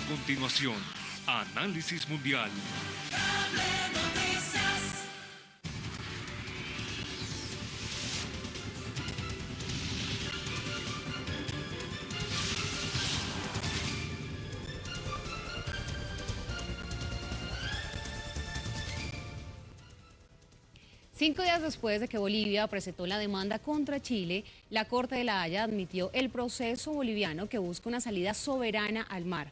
continuación, Análisis Mundial. Cinco días después de que Bolivia presentó la demanda contra Chile, la Corte de La Haya admitió el proceso boliviano que busca una salida soberana al mar.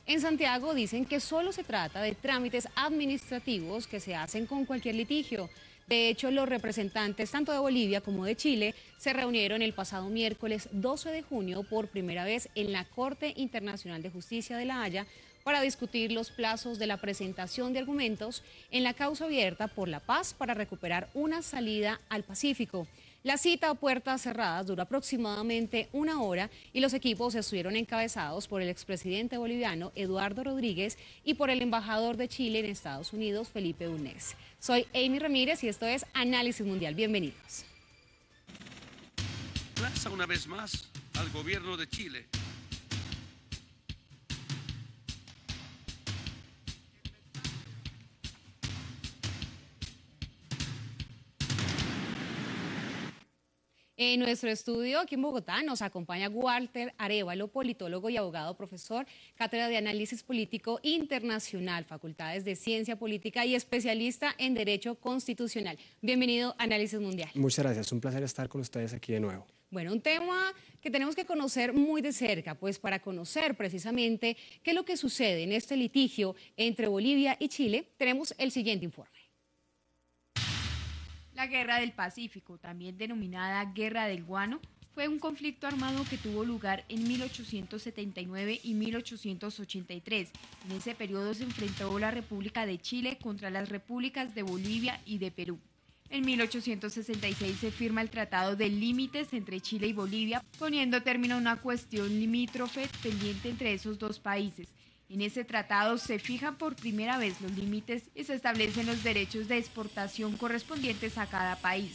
En Santiago dicen que solo se trata de trámites administrativos que se hacen con cualquier litigio. De hecho, los representantes tanto de Bolivia como de Chile se reunieron el pasado miércoles 12 de junio por primera vez en la Corte Internacional de Justicia de La Haya para discutir los plazos de la presentación de argumentos en la causa abierta por la paz para recuperar una salida al Pacífico. La cita a puertas cerradas duró aproximadamente una hora y los equipos estuvieron encabezados por el expresidente boliviano Eduardo Rodríguez y por el embajador de Chile en Estados Unidos, Felipe Bulnes. Soy Amy Ramírez y esto es Análisis Mundial. Bienvenidos. Plaza una vez más al gobierno de Chile. En nuestro estudio aquí en Bogotá nos acompaña Walter Arévalo, politólogo y abogado, profesor, cátedra de Análisis Político Internacional, Facultades de Ciencia Política y especialista en Derecho Constitucional. Bienvenido a Análisis Mundial. Muchas gracias, un placer estar con ustedes aquí de nuevo. Bueno, un tema que tenemos que conocer muy de cerca, pues para conocer precisamente qué es lo que sucede en este litigio entre Bolivia y Chile, tenemos el siguiente informe. La Guerra del Pacífico, también denominada Guerra del Guano, fue un conflicto armado que tuvo lugar en 1879 y 1883. En ese periodo se enfrentó la República de Chile contra las repúblicas de Bolivia y de Perú. En 1866 se firma el Tratado de Límites entre Chile y Bolivia, poniendo término a una cuestión limítrofe pendiente entre esos dos países. En ese tratado se fijan por primera vez los límites y se establecen los derechos de exportación correspondientes a cada país.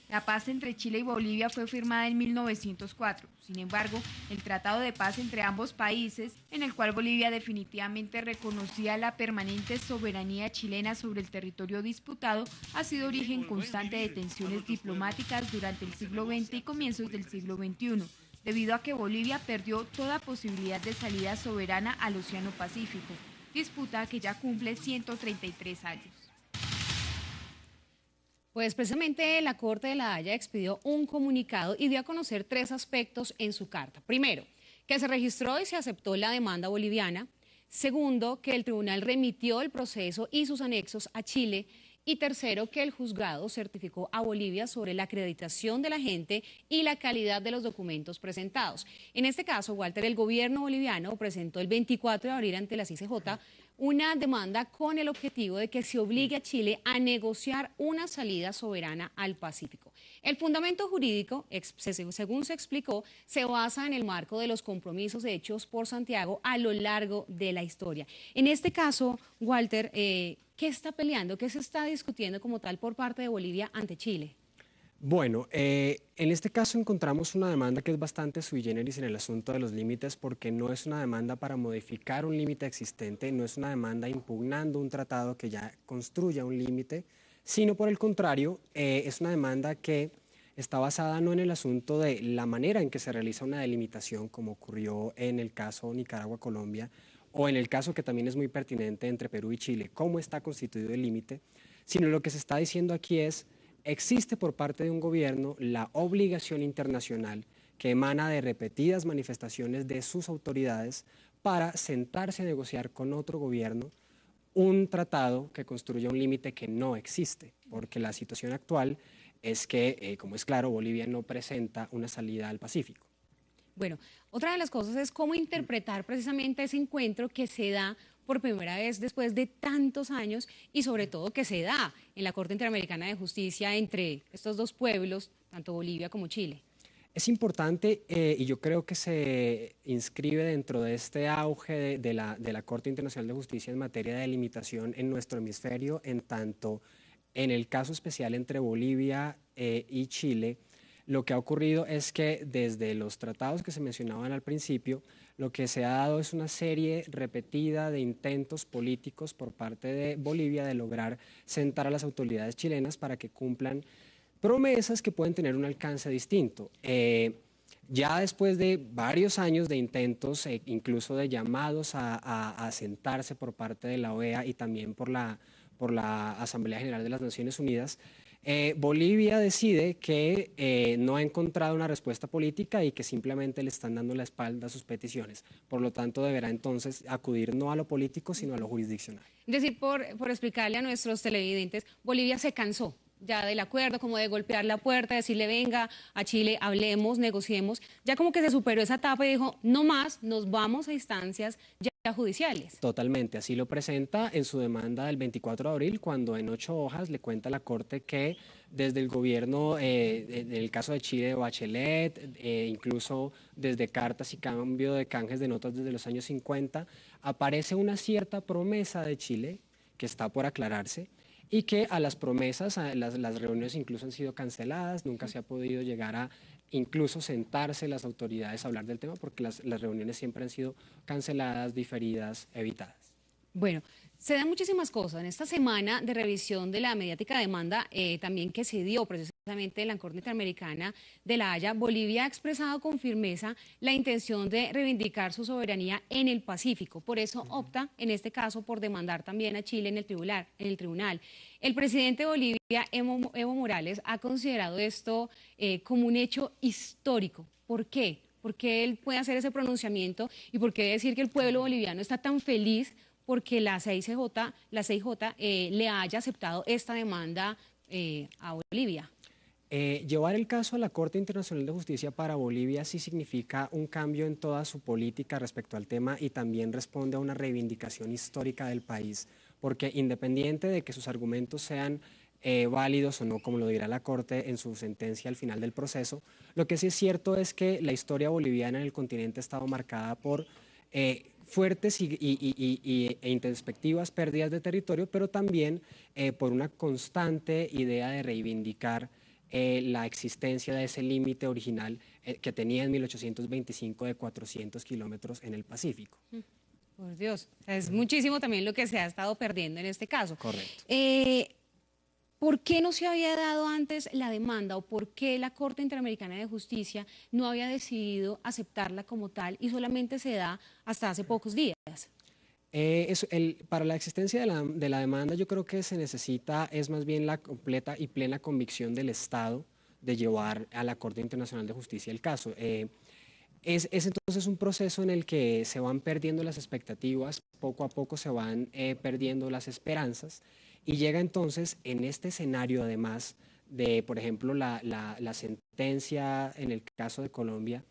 La paz entre Chile y Bolivia fue firmada en 1904. Sin embargo, el tratado de paz entre ambos países, en el cual Bolivia definitivamente reconocía la permanente soberanía chilena sobre el territorio disputado, ha sido origen constante de tensiones diplomáticas durante el siglo XX y comienzos del siglo XXI. Debido a que Bolivia perdió toda posibilidad de salida soberana al Océano Pacífico, disputa que ya cumple 133 años. Pues precisamente la Corte de La Haya expidió un comunicado y dio a conocer tres aspectos en su carta. Primero, que se registró y se aceptó la demanda boliviana. Segundo, que el tribunal remitió el proceso y sus anexos a Chile. Y tercero, que el juzgado certificó a Bolivia sobre la acreditación de la gente y la calidad de los documentos presentados. En este caso, Walter, el gobierno boliviano presentó el 24 de abril ante la CICJ una demanda con el objetivo de que se obligue a Chile a negociar una salida soberana al Pacífico. El fundamento jurídico, según se explicó, se basa en el marco de los compromisos hechos por Santiago a lo largo de la historia. En este caso, Walter, ¿qué está peleando? ¿Qué se está discutiendo como tal por parte de Bolivia ante Chile? Bueno, en este caso encontramos una demanda que es bastante sui generis en el asunto de los límites porque no es una demanda para modificar un límite existente, no es una demanda impugnando un tratado que ya construya un límite, sino por el contrario, es una demanda que está basada no en el asunto de la manera en que se realiza una delimitación, como ocurrió en el caso Nicaragua-Colombia, o en el caso que también es muy pertinente entre Perú y Chile, cómo está constituido el límite, sino lo que se está diciendo aquí es: existe por parte de un gobierno la obligación internacional que emana de repetidas manifestaciones de sus autoridades para sentarse a negociar con otro gobierno un tratado que construya un límite que no existe, porque la situación actual es que, como es claro, Bolivia no presenta una salida al Pacífico. Bueno, otra de las cosas es cómo interpretar precisamente ese encuentro que se da por primera vez después de tantos años y sobre todo que se da en la Corte Interamericana de Justicia entre estos dos pueblos, tanto Bolivia como Chile. Es importante y yo creo que se inscribe dentro de este auge de la Corte Internacional de Justicia en materia de delimitación en nuestro hemisferio, en tanto en el caso especial entre Bolivia y Chile, lo que ha ocurrido es que desde los tratados que se mencionaban al principio, lo que se ha dado es una serie repetida de intentos políticos por parte de Bolivia de lograr sentar a las autoridades chilenas para que cumplan promesas que pueden tener un alcance distinto. Ya después de varios años de intentos, incluso de llamados a sentarse por parte de la OEA y también por la Asamblea General de las Naciones Unidas, Bolivia decide que no ha encontrado una respuesta política y que simplemente le están dando la espalda a sus peticiones. Por lo tanto, deberá entonces acudir no a lo político, sino a lo jurisdiccional. Es decir, por explicarle a nuestros televidentes, Bolivia se cansó ya del acuerdo, como de golpear la puerta, decirle venga a Chile, hablemos, negociemos, ya como que se superó esa etapa y dijo, no más, nos vamos a instancias ya judiciales. Totalmente, así lo presenta en su demanda del 24 de abril, cuando en 8 hojas le cuenta a la Corte que desde el gobierno, en el caso de Chile, de Bachelet, incluso desde cartas y cambio de canjes de notas desde los años 50, aparece una cierta promesa de Chile que está por aclararse, y que a las promesas, las reuniones incluso han sido canceladas, nunca se ha podido llegar a incluso sentarse las autoridades a hablar del tema porque las reuniones siempre han sido canceladas, diferidas, evitadas. Bueno, se dan muchísimas cosas. En esta semana de revisión de la mediática demanda, también que se dio precisamente en la Corte Interamericana de La Haya, Bolivia ha expresado con firmeza la intención de reivindicar su soberanía en el Pacífico. Por eso opta, en este caso, por demandar también a Chile en el tribunal. El presidente de Bolivia, Evo Morales, ha considerado esto como un hecho histórico. ¿Por qué? ¿Por qué él puede hacer ese pronunciamiento y por qué decir que el pueblo boliviano está tan feliz porque la CIJ le haya aceptado esta demanda a Bolivia? Llevar el caso a la Corte Internacional de Justicia para Bolivia sí significa un cambio en toda su política respecto al tema y también responde a una reivindicación histórica del país, porque independiente de que sus argumentos sean válidos o no, como lo dirá la Corte en su sentencia al final del proceso, lo que sí es cierto es que la historia boliviana en el continente ha estado marcada por fuertes e introspectivas pérdidas de territorio, pero también por una constante idea de reivindicar la existencia de ese límite original que tenía en 1825 de 400 kilómetros en el Pacífico. Por Dios, es muchísimo también lo que se ha estado perdiendo en este caso. Correcto. ¿Por qué no se había dado antes la demanda o por qué la Corte Interamericana de Justicia no había decidido aceptarla como tal y solamente se da hasta hace pocos días? Para la existencia de la demanda yo creo que se necesita es más bien la completa y plena convicción del Estado de llevar a la Corte Internacional de Justicia el caso. Es entonces un proceso en el que se van perdiendo las expectativas, poco a poco se van perdiendo las esperanzas y llega entonces en este escenario además de, por ejemplo, la sentencia en el caso de Colombia,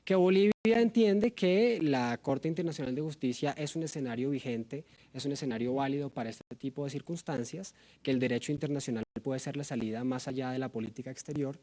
que Bolivia entiende que la Corte Internacional de Justicia es un escenario vigente, es un escenario válido para este tipo de circunstancias, que el derecho internacional puede ser la salida más allá de la política exterior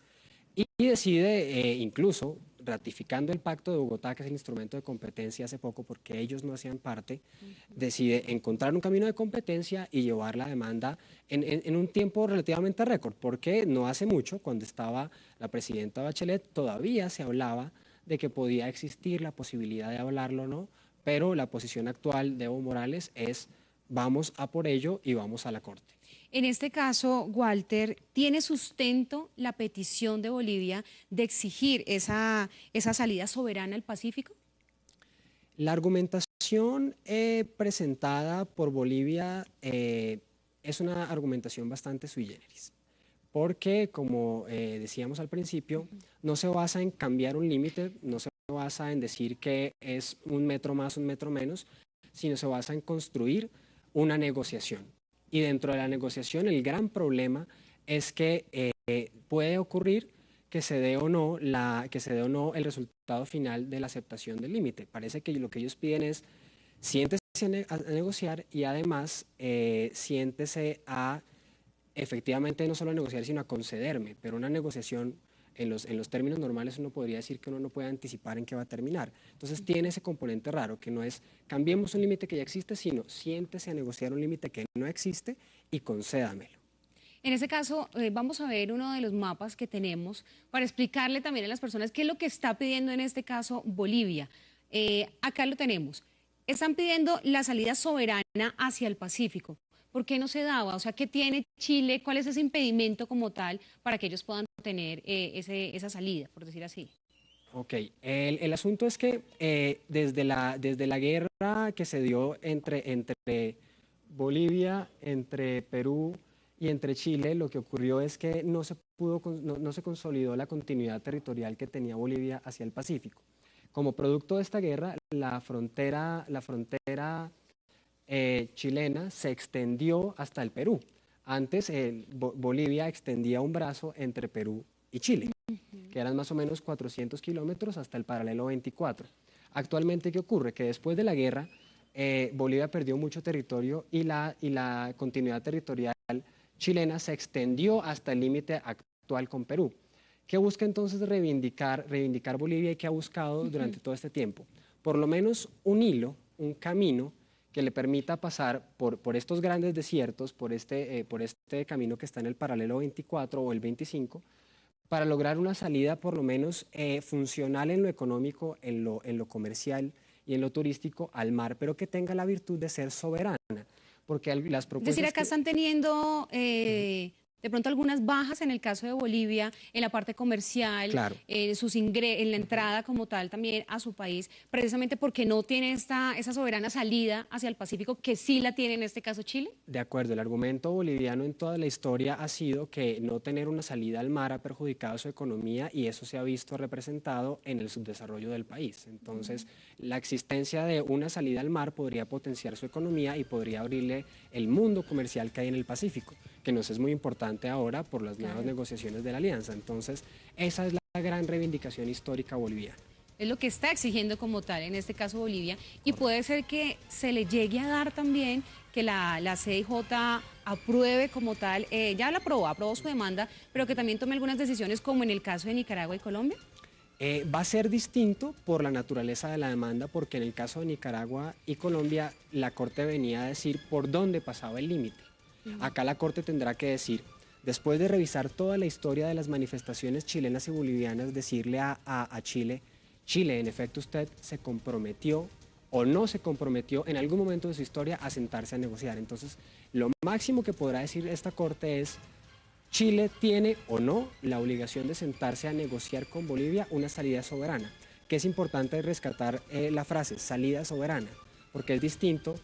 y decide, incluso ratificando el Pacto de Bogotá, que es el instrumento de competencia hace poco, porque ellos no hacían parte, decide encontrar un camino de competencia y llevar la demanda en un tiempo relativamente récord, porque no hace mucho, cuando estaba la presidenta Bachelet, todavía se hablaba de que podía existir la posibilidad de hablarlo o no, pero la posición actual de Evo Morales es vamos a por ello y vamos a la Corte. En este caso, Walter, ¿tiene sustento la petición de Bolivia de exigir esa salida soberana al Pacífico? La argumentación presentada por Bolivia es una argumentación bastante sui generis, porque como decíamos al principio, no se basa en cambiar un límite, no se basa en decir que es un metro más, un metro menos, sino se basa en construir una negociación. Y dentro de la negociación el gran problema es que puede ocurrir que se dé o no el resultado final de la aceptación del límite. Parece que lo que ellos piden es siéntese a negociar y además siéntese a efectivamente no solo a negociar sino a concederme, pero una negociación en los términos normales uno podría decir que uno no puede anticipar en qué va a terminar. Entonces tiene ese componente raro, que no es cambiemos un límite que ya existe, sino siéntese a negociar un límite que no existe y concédamelo. En ese caso, vamos a ver uno de los mapas que tenemos para explicarle también a las personas qué es lo que está pidiendo en este caso Bolivia. Acá lo tenemos. Están pidiendo la salida soberana hacia el Pacífico. ¿Por qué no se daba? O sea, ¿qué tiene Chile? ¿Cuál es ese impedimento como tal para que ellos puedan tener esa salida, por decir así? Ok, el asunto es que desde la guerra que se dio entre Bolivia, entre Perú y entre Chile, lo que ocurrió es que no se consolidó la continuidad territorial que tenía Bolivia hacia el Pacífico. Como producto de esta guerra, la frontera chilena se extendió hasta el Perú. Antes Bolivia extendía un brazo entre Perú y Chile, que eran más o menos 400 kilómetros hasta el paralelo 24. Actualmente, ¿qué ocurre? Que después de la guerra, Bolivia perdió mucho territorio y la continuidad territorial chilena se extendió hasta el límite actual con Perú. ¿Qué busca entonces reivindicar Bolivia y qué ha buscado durante todo este tiempo? Por lo menos un hilo, un camino que le permita pasar por estos grandes desiertos, por este camino que está en el paralelo 24 o el 25, para lograr una salida por lo menos funcional en lo económico, en lo comercial y en lo turístico al mar, pero que tenga la virtud de ser soberana. Porque las propuestas... Es decir, acá están teniendo de pronto algunas bajas en el caso de Bolivia, en la parte comercial, Claro. En la entrada como tal también a su país, precisamente porque no tiene esa soberana salida hacia el Pacífico, que sí la tiene en este caso Chile. De acuerdo, el argumento boliviano en toda la historia ha sido que no tener una salida al mar ha perjudicado su economía y eso se ha visto representado en el subdesarrollo del país. Entonces, la existencia de una salida al mar podría potenciar su economía y podría abrirle el mundo comercial que hay en el Pacífico, que nos es muy importante ahora por las nuevas negociaciones de la alianza. Entonces, esa es la gran reivindicación histórica boliviana. Es lo que está exigiendo como tal, en este caso Bolivia, y puede ser que se le llegue a dar también que la CIJ apruebe como tal, ya la aprobó su demanda, pero que también tome algunas decisiones como en el caso de Nicaragua y Colombia. Va a ser distinto por la naturaleza de la demanda, porque en el caso de Nicaragua y Colombia, la Corte venía a decir por dónde pasaba el límite. Acá la Corte tendrá que decir, después de revisar toda la historia de las manifestaciones chilenas y bolivianas, decirle a Chile, en efecto usted se comprometió o no se comprometió en algún momento de su historia a sentarse a negociar. Entonces, lo máximo que podrá decir esta Corte es, Chile tiene o no la obligación de sentarse a negociar con Bolivia una salida soberana, que es importante rescatar la frase salida soberana, porque es distinto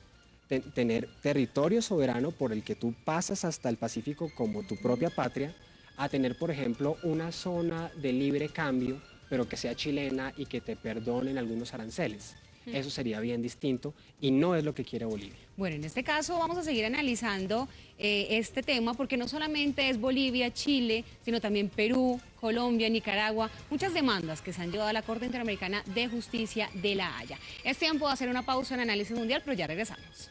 tener territorio soberano por el que tú pasas hasta el Pacífico como tu propia patria, a tener, por ejemplo, una zona de libre cambio, pero que sea chilena y que te perdonen algunos aranceles. Eso sería bien distinto y no es lo que quiere Bolivia. Bueno, en este caso vamos a seguir analizando este tema porque no solamente es Bolivia, Chile, sino también Perú, Colombia, Nicaragua, muchas demandas que se han llevado a la Corte Interamericana de Justicia de La Haya. Es tiempo de hacer una pausa en Análisis Mundial, pero ya regresamos.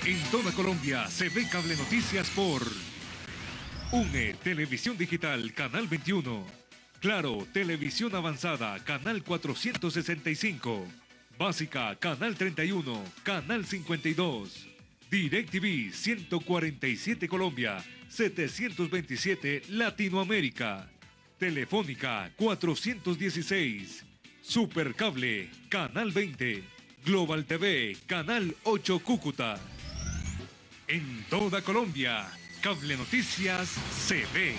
En toda Colombia se ve Cable Noticias por UNE, Televisión Digital, Canal 21. Claro, Televisión Avanzada, Canal 465. Básica, Canal 31, Canal 52. DirecTV, 147 Colombia, 727 Latinoamérica. Telefónica, 416. Supercable, Canal 20. Global TV, Canal 8 Cúcuta. En toda Colombia, Cable Noticias se ve.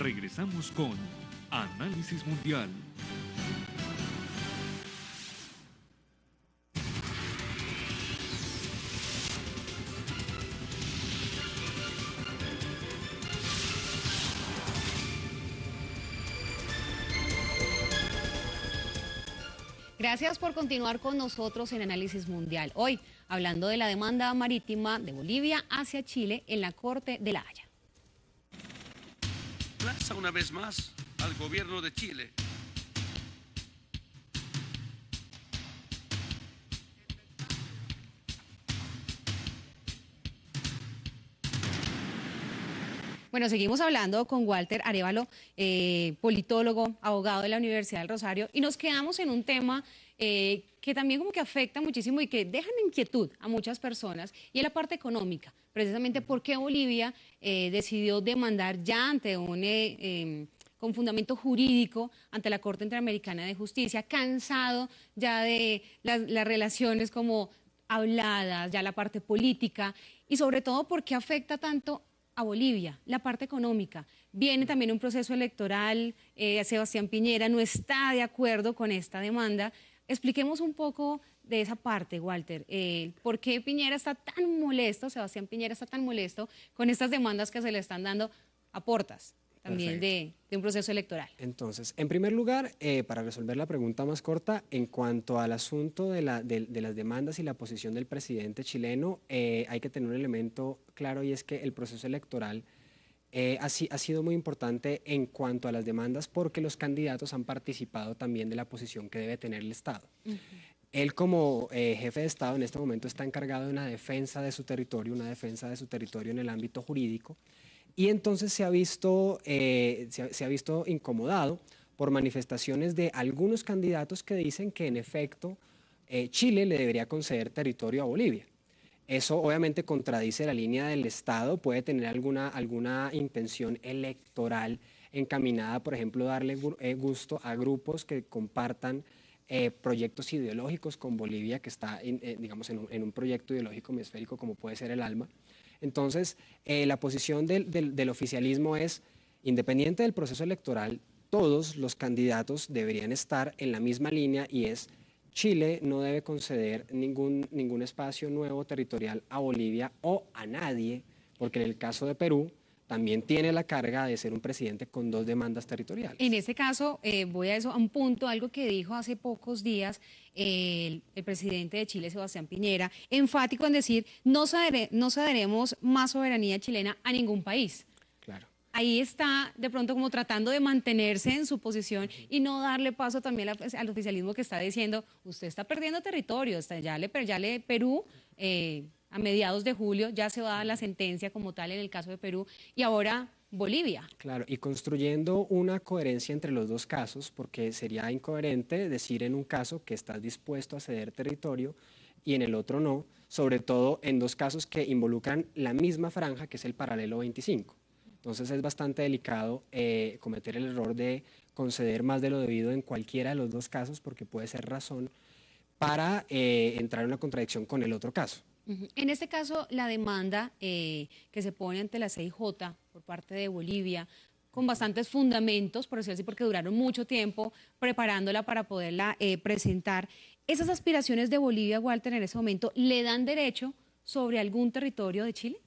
Regresamos con Análisis Mundial. Gracias por continuar con nosotros en Análisis Mundial. Hoy, hablando de la demanda marítima de Bolivia hacia Chile en la Corte de La Haya. Plaza una vez más al gobierno de Chile. Bueno, seguimos hablando con Walter Arévalo, politólogo, abogado de la Universidad del Rosario, y nos quedamos en un tema que también como que afecta muchísimo y que deja en inquietud a muchas personas, y es la parte económica. Precisamente porque Bolivia decidió demandar ya ante un con fundamento jurídico ante la Corte Interamericana de Justicia, cansado ya de las relaciones como habladas, ya la parte política, y sobre todo porque afecta tanto a Bolivia, la parte económica. Viene también un proceso electoral, Sebastián Piñera no está de acuerdo con esta demanda. Expliquemos un poco de esa parte, Walter. ¿Por qué Piñera está tan molesto, Sebastián Piñera está tan molesto con estas demandas que se le están dando a portas también de un proceso electoral? Entonces, en primer lugar, para resolver la pregunta más corta, en cuanto al asunto de las demandas y la posición del presidente chileno, hay que tener un elemento claro, y es que el proceso electoral ha sido muy importante en cuanto a las demandas, porque los candidatos han participado también de la posición que debe tener el Estado. Él, como jefe de Estado, en este momento está encargado de una defensa de su territorio en el ámbito jurídico, y entonces se ha visto incomodado por manifestaciones de algunos candidatos que dicen que en efecto Chile le debería conceder territorio a Bolivia. Eso obviamente contradice la línea del Estado, puede tener alguna intención electoral encaminada, por ejemplo, darle gusto a grupos que compartan proyectos ideológicos con Bolivia, que está digamos, en un proyecto ideológico hemisférico como puede ser el ALMA. Entonces, la posición del oficialismo es, independiente del proceso electoral, todos los candidatos deberían estar en la misma línea, y es: Chile no debe conceder ningún espacio nuevo territorial a Bolivia o a nadie, porque en el caso de Perú también tiene la carga de ser un presidente con 2 demandas territoriales. En este caso, voy a eso, a un punto, algo que dijo hace pocos días el presidente de Chile, Sebastián Piñera, enfático en decir: no cederemos más soberanía chilena a ningún país. Claro. Ahí está de pronto como tratando de mantenerse en su posición y no darle paso también al oficialismo, que está diciendo: usted está perdiendo territorio, Perú, a mediados de julio ya se va a dar la sentencia como tal en el caso de Perú, y ahora Bolivia. Claro, y construyendo una coherencia entre los dos casos, porque sería incoherente decir en un caso que estás dispuesto a ceder territorio y en el otro no, sobre todo en 2 casos que involucran la misma franja, que es el paralelo 25. Entonces es bastante delicado cometer el error de conceder más de lo debido en cualquiera de los 2 casos, porque puede ser razón para entrar en una contradicción con el otro caso. En este caso, la demanda que se pone ante la CIJ por parte de Bolivia, con bastantes fundamentos, por decirlo así, porque duraron mucho tiempo preparándola para poderla presentar. ¿Esas aspiraciones de Bolivia, Walter, en ese momento, le dan derecho sobre algún territorio de Chile?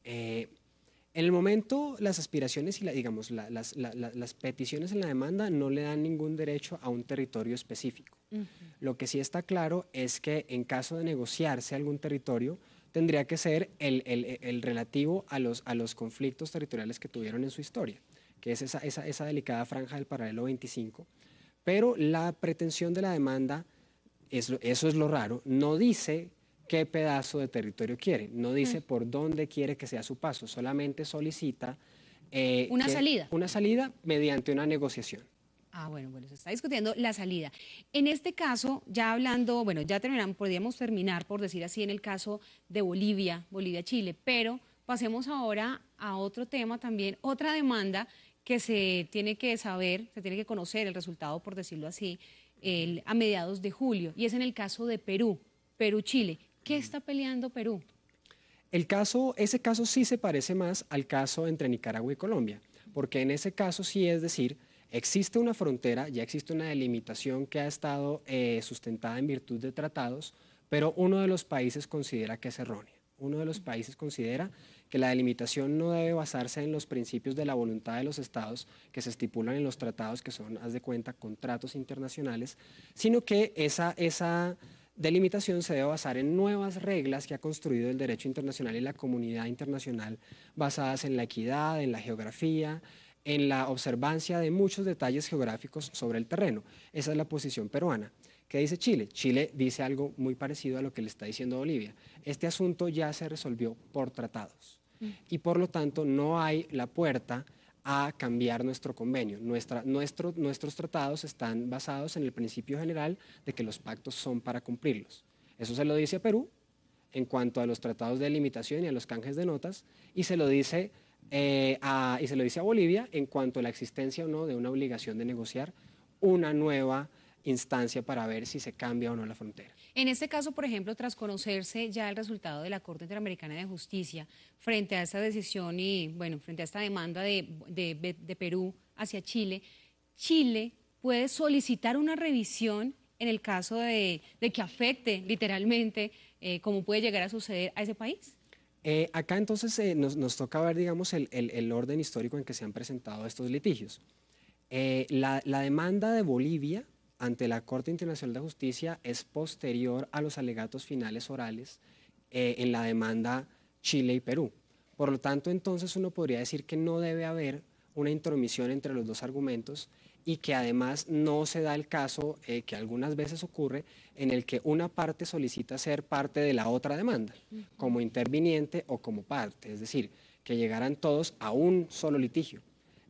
En el momento, las aspiraciones y las peticiones en la demanda no le dan ningún derecho a un territorio específico. Lo que sí está claro es que en caso de negociarse algún territorio, tendría que ser el relativo a los conflictos territoriales que tuvieron en su historia, que es esa delicada franja del paralelo 25. Pero la pretensión de la demanda, eso es lo raro, no dice qué pedazo de territorio quiere, no dice por dónde quiere que sea su paso, solamente solicita una salida mediante una negociación. Bueno, se está discutiendo la salida. En este caso, ya hablando, bueno, ya podríamos terminar, por decir así, en el caso de Bolivia-Chile, pero pasemos ahora a otro tema también, otra demanda que se tiene que saber, se tiene que conocer el resultado, por decirlo así, a mediados de julio, y es en el caso de Perú-Chile. ¿Qué está peleando Perú? Ese caso sí se parece más al caso entre Nicaragua y Colombia, porque en ese caso sí, es decir, existe una frontera, ya existe una delimitación que ha estado sustentada en virtud de tratados, pero uno de los países considera que es errónea. Uno de los países considera que la delimitación no debe basarse en los principios de la voluntad de los estados que se estipulan en los tratados, que son, haz de cuenta, contratos internacionales, sino que esa delimitación se debe basar en nuevas reglas que ha construido el derecho internacional y la comunidad internacional, basadas en la equidad, en la geografía, en la observancia de muchos detalles geográficos sobre el terreno. Esa es la posición peruana. ¿Qué dice Chile? Chile dice algo muy parecido a lo que le está diciendo Bolivia. Este asunto ya se resolvió por tratados y por lo tanto no hay la puerta a cambiar nuestro convenio. Nuestros tratados están basados en el principio general de que los pactos son para cumplirlos. Eso se lo dice a Perú en cuanto a los tratados de limitación y a los canjes de notas, y se lo dice a Bolivia en cuanto a la existencia o no de una obligación de negociar una nueva instancia para ver si se cambia o no la frontera. En este caso, por ejemplo, tras conocerse ya el resultado de la Corte Interamericana de Justicia frente a esta decisión y, bueno, frente a esta demanda de Perú hacia Chile, Chile puede solicitar una revisión en el caso de que afecte literalmente cómo puede llegar a suceder a ese país. Acá entonces nos toca ver, digamos, el orden histórico en que se han presentado estos litigios. La demanda de Bolivia ante la Corte Internacional de Justicia es posterior a los alegatos finales orales en la demanda Chile y Perú. Por lo tanto, entonces uno podría decir que no debe haber una intromisión entre los dos argumentos y que además no se da el caso que algunas veces ocurre en el que una parte solicita ser parte de la otra demanda, como interviniente o como parte, es decir, que llegaran todos a un solo litigio.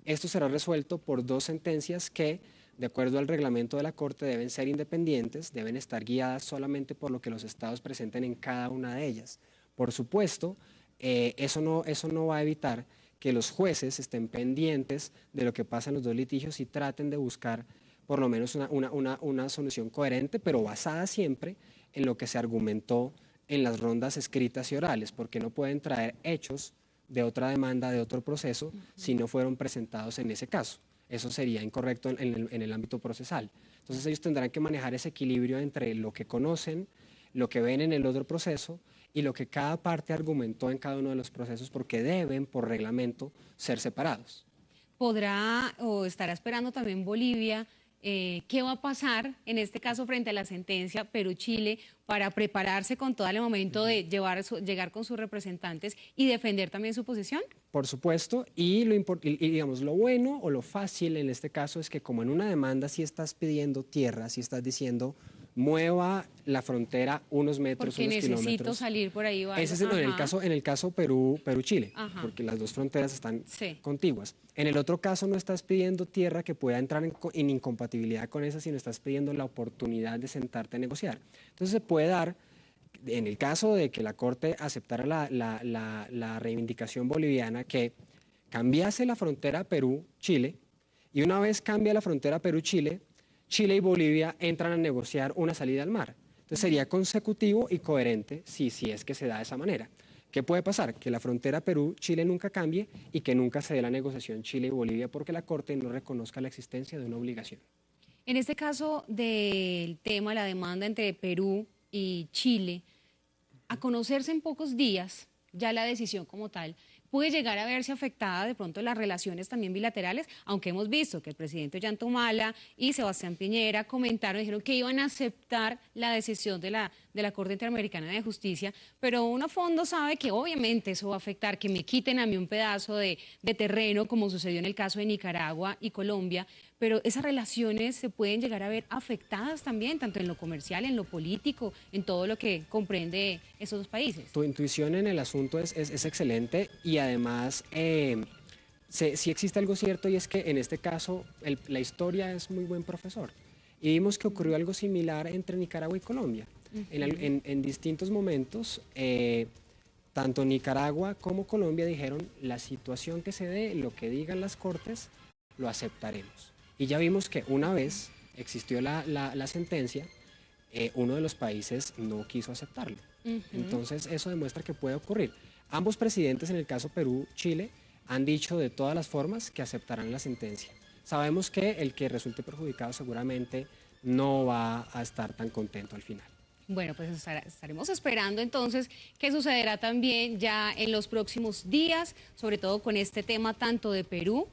Esto será resuelto por dos sentencias que, de acuerdo al reglamento de la Corte, deben ser independientes, deben estar guiadas solamente por lo que los estados presenten en cada una de ellas. Por supuesto, eso no va a evitar que los jueces estén pendientes de lo que pasa en los dos litigios y traten de buscar por lo menos una solución coherente, pero basada siempre en lo que se argumentó en las rondas escritas y orales, porque no pueden traer hechos de otra demanda, de otro proceso, si no fueron presentados en ese caso. Eso sería incorrecto en el ámbito procesal. Entonces ellos tendrán que manejar ese equilibrio entre lo que conocen, lo que ven en el otro proceso y lo que cada parte argumentó en cada uno de los procesos, porque deben, por reglamento, ser separados. ¿Podrá o estará esperando también Bolivia qué va a pasar en este caso frente a la sentencia Perú-Chile para prepararse con todo el momento de llegar con sus representantes y defender también su posición? Por supuesto, y digamos, lo bueno o lo fácil en este caso es que como en una demanda si estás pidiendo tierra, si estás diciendo mueva la frontera unos metros, porque unos kilómetros. Porque necesito salir por ahí. Ese es en el caso Perú-Chile, porque las dos fronteras están contiguas. En el otro caso no estás pidiendo tierra que pueda entrar en incompatibilidad con esa, sino estás pidiendo la oportunidad de sentarte a negociar. Entonces se puede dar, en el caso de que la Corte aceptara la reivindicación boliviana, que cambiase la frontera Perú-Chile, y una vez cambia la frontera Perú-Chile, Chile y Bolivia entran a negociar una salida al mar. Entonces sería consecutivo y coherente si es que se da de esa manera. ¿Qué puede pasar? Que la frontera Perú-Chile nunca cambie y que nunca se dé la negociación Chile y Bolivia porque la Corte no reconozca la existencia de una obligación. En este caso del tema, la demanda entre Perú y Chile, a conocerse en pocos días, ya la decisión como tal, puede llegar a verse afectada de pronto las relaciones también bilaterales, aunque hemos visto que el presidente Ollanta Humala y Sebastián Piñera dijeron que iban a aceptar la decisión de la Corte Interamericana de Justicia, pero uno a fondo sabe que obviamente eso va a afectar, que me quiten a mí un pedazo de terreno, como sucedió en el caso de Nicaragua y Colombia, pero esas relaciones se pueden llegar a ver afectadas también, tanto en lo comercial, en lo político, en todo lo que comprende esos dos países. Tu intuición en el asunto es excelente y además sí existe algo cierto, y es que en este caso la historia es muy buen profesor. Y vimos que ocurrió algo similar entre Nicaragua y Colombia. En distintos momentos, tanto Nicaragua como Colombia dijeron, la situación que se dé, lo que digan las cortes, lo aceptaremos. Y ya vimos que una vez existió la sentencia, uno de los países no quiso aceptarlo. Entonces eso demuestra que puede ocurrir. Ambos presidentes, en el caso Perú-Chile, han dicho de todas las formas que aceptarán la sentencia. Sabemos que el que resulte perjudicado seguramente no va a estar tan contento al final. Bueno, pues estaremos esperando entonces qué sucederá también ya en los próximos días, sobre todo con este tema tanto de Perú,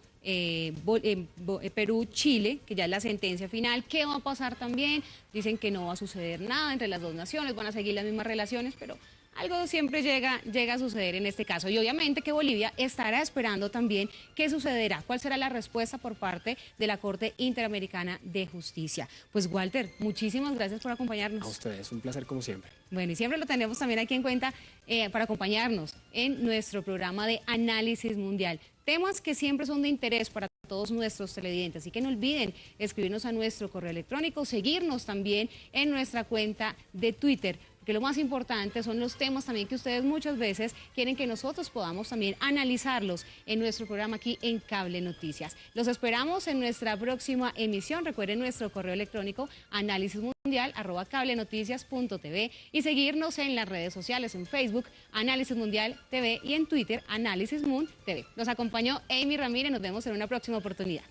Perú-Chile, que ya es la sentencia final. ¿Qué va a pasar también? Dicen que no va a suceder nada entre las dos naciones, van a seguir las mismas relaciones, pero algo siempre llega a suceder en este caso. Y obviamente que Bolivia estará esperando también qué sucederá, cuál será la respuesta por parte de la Corte Interamericana de Justicia. Pues Walter, muchísimas gracias por acompañarnos. A ustedes, un placer como siempre. Bueno, y siempre lo tenemos también aquí en cuenta para acompañarnos en nuestro programa de Análisis Mundial. Temas que siempre son de interés para todos nuestros televidentes. Así que no olviden escribirnos a nuestro correo electrónico, seguirnos también en nuestra cuenta de Twitter, que lo más importante son los temas también que ustedes muchas veces quieren que nosotros podamos también analizarlos en nuestro programa aquí en Cable Noticias. Los esperamos en nuestra próxima emisión. Recuerden nuestro correo electrónico analisismundial@cablenoticias.tv y seguirnos en las redes sociales, en Facebook, Análisis Mundial TV y en Twitter, Análisis Mun TV. Nos acompañó Amy Ramírez. Nos vemos en una próxima oportunidad.